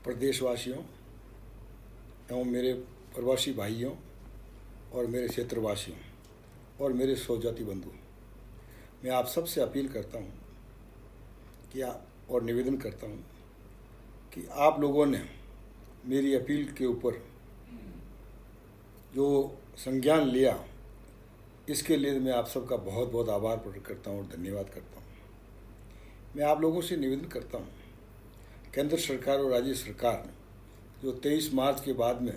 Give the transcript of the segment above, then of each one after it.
प्रदेशवासियों एवं मेरे प्रवासी भाइयों और मेरे क्षेत्रवासियों और मेरे स्वजाति बंधु, मैं आप सबसे अपील करता हूँ कि और निवेदन करता हूँ कि आप लोगों ने मेरी अपील के ऊपर जो संज्ञान लिया, इसके लिए मैं आप सबका बहुत बहुत आभार प्रकट करता हूँ और धन्यवाद करता हूँ। मैं आप लोगों से निवेदन करता हूँ, केंद्र सरकार और राज्य सरकार ने जो 23 मार्च के बाद में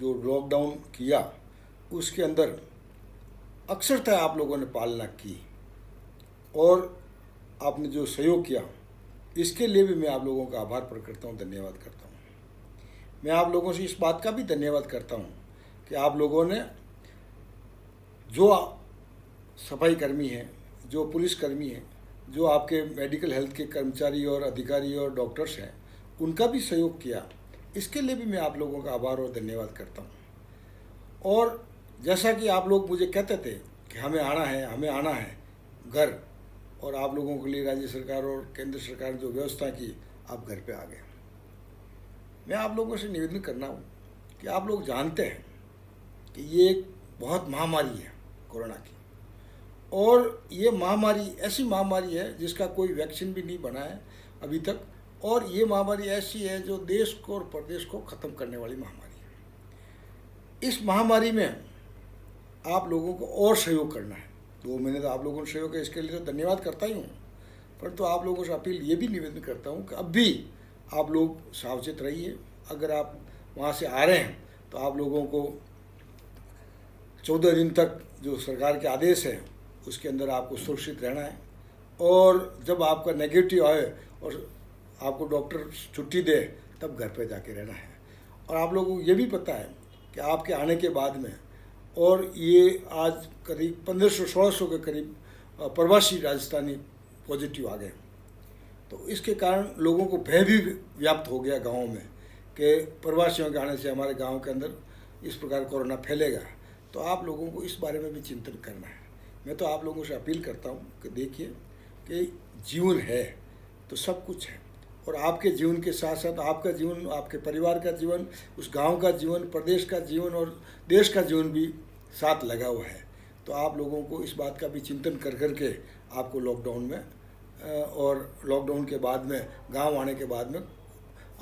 जो लॉकडाउन किया, उसके अंदर अक्षरतः आप लोगों ने पालना की और आपने जो सहयोग किया, इसके लिए भी मैं आप लोगों का आभार प्रकट करता हूँ, धन्यवाद करता हूँ। मैं आप लोगों से इस बात का भी धन्यवाद करता हूँ कि आप लोगों ने जो सफाई कर्मी हैं, जो पुलिस कर्मी हैं, जो आपके मेडिकल हेल्थ के कर्मचारी और अधिकारी और डॉक्टर्स हैं, उनका भी सहयोग किया। इसके लिए भी मैं आप लोगों का आभार और धन्यवाद करता हूँ। और जैसा कि आप लोग मुझे कहते थे कि हमें आना है घर, और आप लोगों के लिए राज्य सरकार और केंद्र सरकार ने जो व्यवस्था की, आप घर पे आ गए। मैं आप लोगों से निवेदन करना हूँ कि आप लोग जानते हैं कि ये एक बहुत महामारी है कोरोना की, और ये महामारी ऐसी महामारी है जिसका कोई वैक्सीन भी नहीं बना है अभी तक, और ये महामारी ऐसी है जो देश को और प्रदेश को ख़त्म करने वाली महामारी है। इस महामारी में आप लोगों को और सहयोग करना है। 2 महीने तो आप लोगों ने सहयोग किया, इसके लिए तो धन्यवाद करता ही हूँ, परंतु आप लोगों से अपील ये भी निवेदन करता हूँ कि अब भी आप लोग सावचेत रहिए। अगर आप वहाँ से आ रहे हैं तो आप लोगों को 14 दिन तक जो सरकार के आदेश है उसके अंदर आपको सुरक्षित रहना है, और जब आपका नेगेटिव आए और आपको डॉक्टर छुट्टी दे तब घर पे जाके रहना है। और आप लोगों को ये भी पता है कि आपके आने के बाद में, और ये आज करीब 1500-1600 के करीब प्रवासी राजस्थानी पॉजिटिव आ गए, तो इसके कारण लोगों को भय भी व्याप्त हो गया गाँव में कि प्रवासियों के आने से हमारे गाँव के अंदर इस प्रकार कोरोना फैलेगा। तो आप लोगों को इस बारे में भी चिंतन करना है। मैं तो आप लोगों से अपील करता हूँ कि देखिए कि जीवन है तो सब कुछ है, और आपके जीवन के साथ साथ आपका जीवन, आपके परिवार का जीवन, उस गांव का जीवन, प्रदेश का जीवन और देश का जीवन भी साथ लगा हुआ है। तो आप लोगों को इस बात का भी चिंतन कर करके आपको लॉकडाउन में और लॉकडाउन के बाद में, गांव आने के बाद में,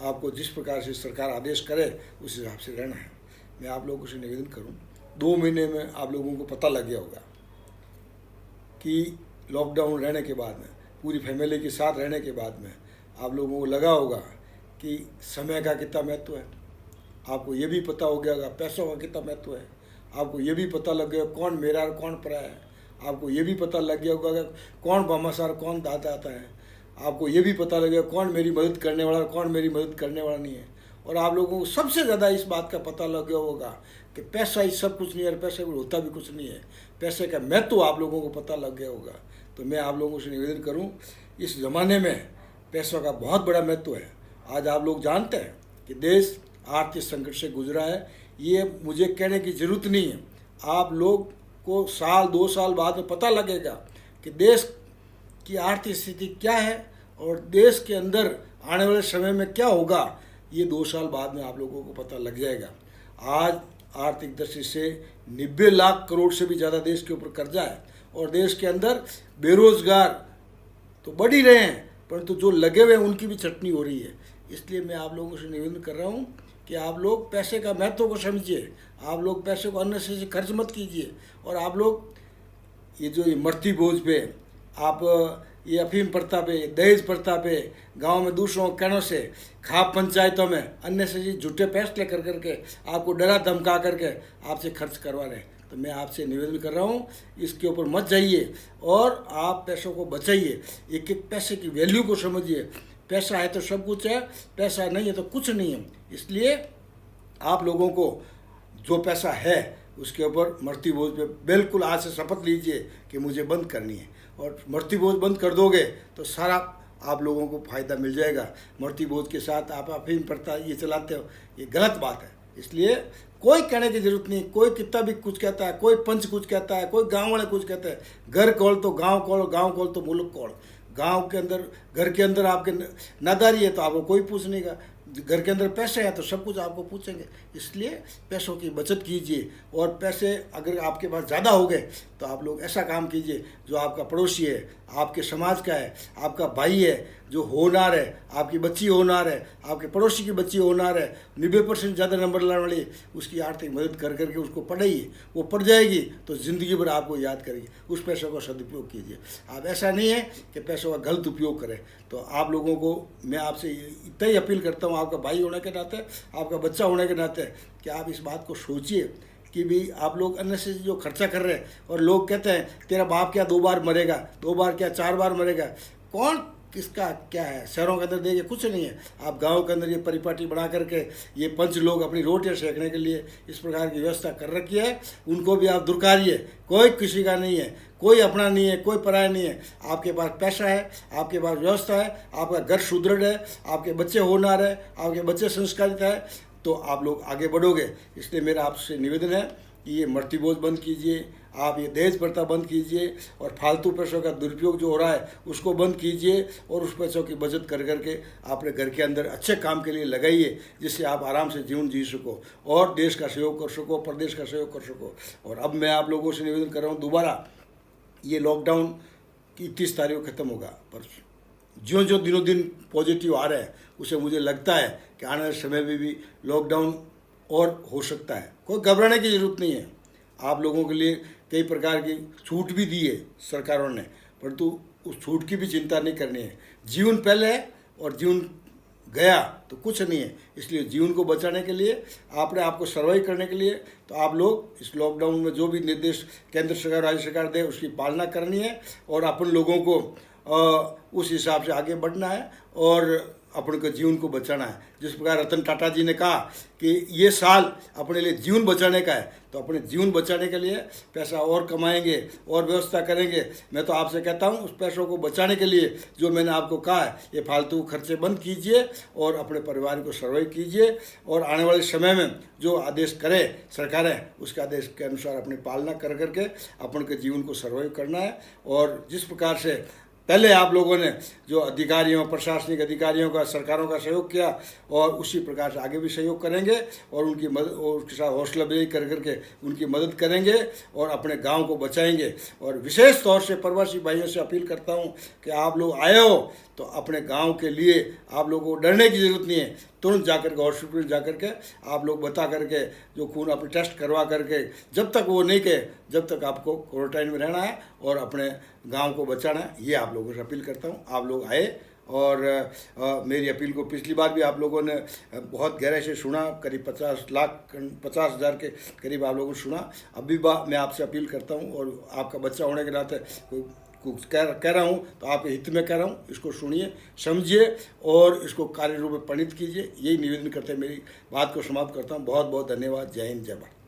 आपको जिस प्रकार से सरकार आदेश करे उस हिसाब से रहना है। मैं आप लोगों से निवेदन करूँ, 2 महीने में आप लोगों को पता लग गया होगा कि लॉकडाउन रहने के बाद में, पूरी फैमिली के साथ रहने के बाद में, आप लोगों को लगा होगा कि समय का कितना महत्व है। आपको ये भी पता हो गया होगा पैसों का कितना महत्व है। आपको ये भी पता लग गया कौन मेरा और कौन पराया है। आपको ये भी पता लग गया होगा कौन भामाशाह कौन दाता आता है। आपको ये भी पता लग गया कौन मेरी मदद करने वाला, कौन मेरी मदद करने वाला नहीं है। और आप लोगों को सबसे ज़्यादा इस बात का पता लग गया होगा कि पैसा ही सब कुछ नहीं है, और पैसे को होता भी कुछ नहीं है। पैसे का महत्व आप लोगों को पता लग गया होगा। तो मैं आप लोगों से निवेदन करूं, इस ज़माने में पैसों का बहुत बड़ा महत्व है। आज आप लोग जानते हैं कि देश आर्थिक संकट से गुजरा है, ये मुझे कहने की ज़रूरत नहीं है। आप लोग को साल 2 साल बाद में पता लगेगा कि देश की आर्थिक स्थिति क्या है और देश के अंदर आने वाले समय में क्या होगा। ये 2 साल बाद में आप लोगों को पता लग जाएगा। आज आर्थिक दृष्टि से 90 लाख करोड़ से भी ज़्यादा देश के ऊपर कर्जा है, और देश के अंदर बेरोजगार तो बढ़ ही रहे हैं, परंतु जो लगे हुए हैं उनकी भी चटनी हो रही है। इसलिए मैं आप लोगों से निवेदन कर रहा हूँ कि आप लोग पैसे का महत्व को समझिए। आप लोग पैसे को अननेसेसरी खर्च मत कीजिए, और आप लोग ये मरती बोझ पे, आप ये अफीम प्रथा पे, दहेज प्रथा पे, गांव में दूसरों के कहनों से, खाप पंचायतों में अननेसेसरी झूठे फैसले कर करके आपको डरा धमका करके आपसे खर्च करवा रहे हैं। तो मैं आपसे निवेदन कर रहा हूँ, इसके ऊपर मत जाइए और आप पैसों को बचाइए। एक एक पैसे की वैल्यू को समझिए। पैसा है तो सब कुछ है, पैसा नहीं है तो कुछ नहीं है। इसलिए आप लोगों को जो पैसा है उसके ऊपर मरती बोझ पे बिल्कुल आज से शपथ लीजिए कि मुझे बंद करनी है, और मरती बोझ बंद कर दोगे तो सारा आप लोगों को फ़ायदा मिल जाएगा। मरती बोझ के साथ आप अफीम प्रथा ये चलाते हो, ये गलत बात है। इसलिए कोई कहने की जरूरत नहीं, कोई कितना भी कुछ कहता है, कोई पंच कुछ कहता है, कोई गांव वाले कुछ कहते हैं। घर खोल तो गांव खोल, गांव खोल तो मुल्क खोल। गांव के अंदर, घर के अंदर आपके नादारी है तो आपको कोई पूछ नहीं का। घर के अंदर पैसे हैं तो सब कुछ आपको पूछेंगे, इसलिए पैसों की बचत कीजिए। और पैसे अगर आपके पास ज़्यादा हो गए तो आप लोग ऐसा काम कीजिए जो आपका पड़ोसी है, आपके समाज का है, आपका भाई है जो होनहार है, आपकी बच्ची होनहार है, आपके पड़ोसी की बच्ची होनहार है, 90% ज़्यादा नंबर लाने वाली, उसकी आर्थिक मदद कर करके उसको पढ़ाइए। वो पढ़ जाएगी तो ज़िंदगी भर आपको याद करेगी। उस पैसों का सदुपयोग कीजिए। आप ऐसा नहीं है कि पैसों का गलत उपयोग करें। तो आप लोगों को मैं आपसे इतना ही अपील करता हूँ, आपका भाई होने के नाते, आपका बच्चा होने के नाते, कि आप इस बात को सोचिए कि भी आप लोग अननेसेसरी जो खर्चा कर रहे हैं। और लोग कहते हैं तेरा बाप क्या 2 बार मरेगा, 2 बार क्या 4 बार मरेगा। कौन किसका क्या है, शहरों के अंदर देखिए कुछ नहीं है। आप गांव के अंदर ये परिपाटी बना करके ये पंच लोग अपनी रोटियां सेकने के लिए इस प्रकार की व्यवस्था कर रखी है, उनको भी आप दुरकारिए। कोई किसी का नहीं है, कोई अपना नहीं है, कोई पराया नहीं है। आपके पास पैसा है, आपके पास व्यवस्था है, आपका घर सुदृढ़ है, आपके बच्चे होनहार है, आपके बच्चे संस्कारित है, तो आप लोग आगे बढ़ोगे। इसलिए मेरा आपसे निवेदन है कि ये मृत्यु बोझ बंद कीजिए, आप ये दहेज प्रथा बंद कीजिए, और फालतू पैसों का दुरुपयोग जो हो रहा है उसको बंद कीजिए, और उस पैसों की बचत कर करके अपने घर के अंदर अच्छे काम के लिए लगाइए, जिससे आप आराम से जीवन जी सको और देश का सहयोग कर सको, प्रदेश का सहयोग कर सको। और अब मैं आप लोगों से निवेदन कर रहा हूँ, दोबारा ये लॉकडाउन की 30 तारीख को ख़त्म होगा, पर जो जो दिनों दिन पॉजिटिव आ रहे हैं उसे मुझे लगता है कि आने वाले समय में भी लॉकडाउन और हो सकता है। कोई घबराने की ज़रूरत नहीं है। आप लोगों के लिए कई प्रकार की छूट भी दी है सरकारों ने, परंतु उस छूट की भी चिंता नहीं करनी है। जीवन पहले है और जीवन गया तो कुछ नहीं है। इसलिए जीवन को बचाने के लिए, आपने आपको सर्वाइव करने के लिए, तो आप लोग इस लॉकडाउन में जो भी निर्देश केंद्र सरकार राज्य सरकार दे उसकी पालना करनी है, और अपन लोगों को उस हिसाब से आगे बढ़ना है और अपने को जीवन को बचाना है। जिस प्रकार रतन टाटा जी ने कहा कि ये साल अपने लिए जीवन बचाने का है, तो अपने जीवन बचाने के लिए पैसा और कमाएंगे और व्यवस्था करेंगे। मैं तो आपसे कहता हूँ उस पैसों को बचाने के लिए जो मैंने आपको कहा है, ये फालतू खर्चे बंद कीजिए और अपने परिवार को सर्वाइव कीजिए। और आने वाले समय में जो आदेश करे सरकारें, उसके आदेश के अनुसार अपनी पालना कर करके अपन के जीवन को सर्वाइव करना है। और जिस प्रकार से पहले आप लोगों ने जो अधिकारियों, प्रशासनिक अधिकारियों का, सरकारों का सहयोग किया, और उसी प्रकार से आगे भी सहयोग करेंगे और उनकी मदद और उसके साथ हौसला अफजाई कर करके उनकी मदद करेंगे और अपने गांव को बचाएंगे। और विशेष तौर से प्रवासी भाइयों से अपील करता हूं कि आप लोग आए हो तो अपने गांव के लिए आप लोगों को डरने की ज़रूरत नहीं है। तुरंत जाकर के हॉस्पिटल जाकर के आप लोग बता करके जो खून अपने टेस्ट करवा करके, जब तक वो नहीं कहे जब तक आपको क्वारंटाइन में रहना है और अपने गांव को बचाना है। ये आप लोगों से अपील करता हूं, आप लोग आए। और मेरी अपील को पिछली बार भी आप लोगों ने बहुत गहराई से सुना, करीब 50,000 के करीब आप लोगों ने सुना। अभी मैं आपसे अपील करता हूं, और आपका बच्चा होने के नाते कुछ कह रहा हूँ तो आपके हित में कह रहा हूँ, इसको सुनिए, समझिए और इसको कार्य रूप में परिणित कीजिए। यही निवेदन करते मेरी बात को समाप्त करता हूँ। बहुत बहुत धन्यवाद। जय हिंद, जय भारत।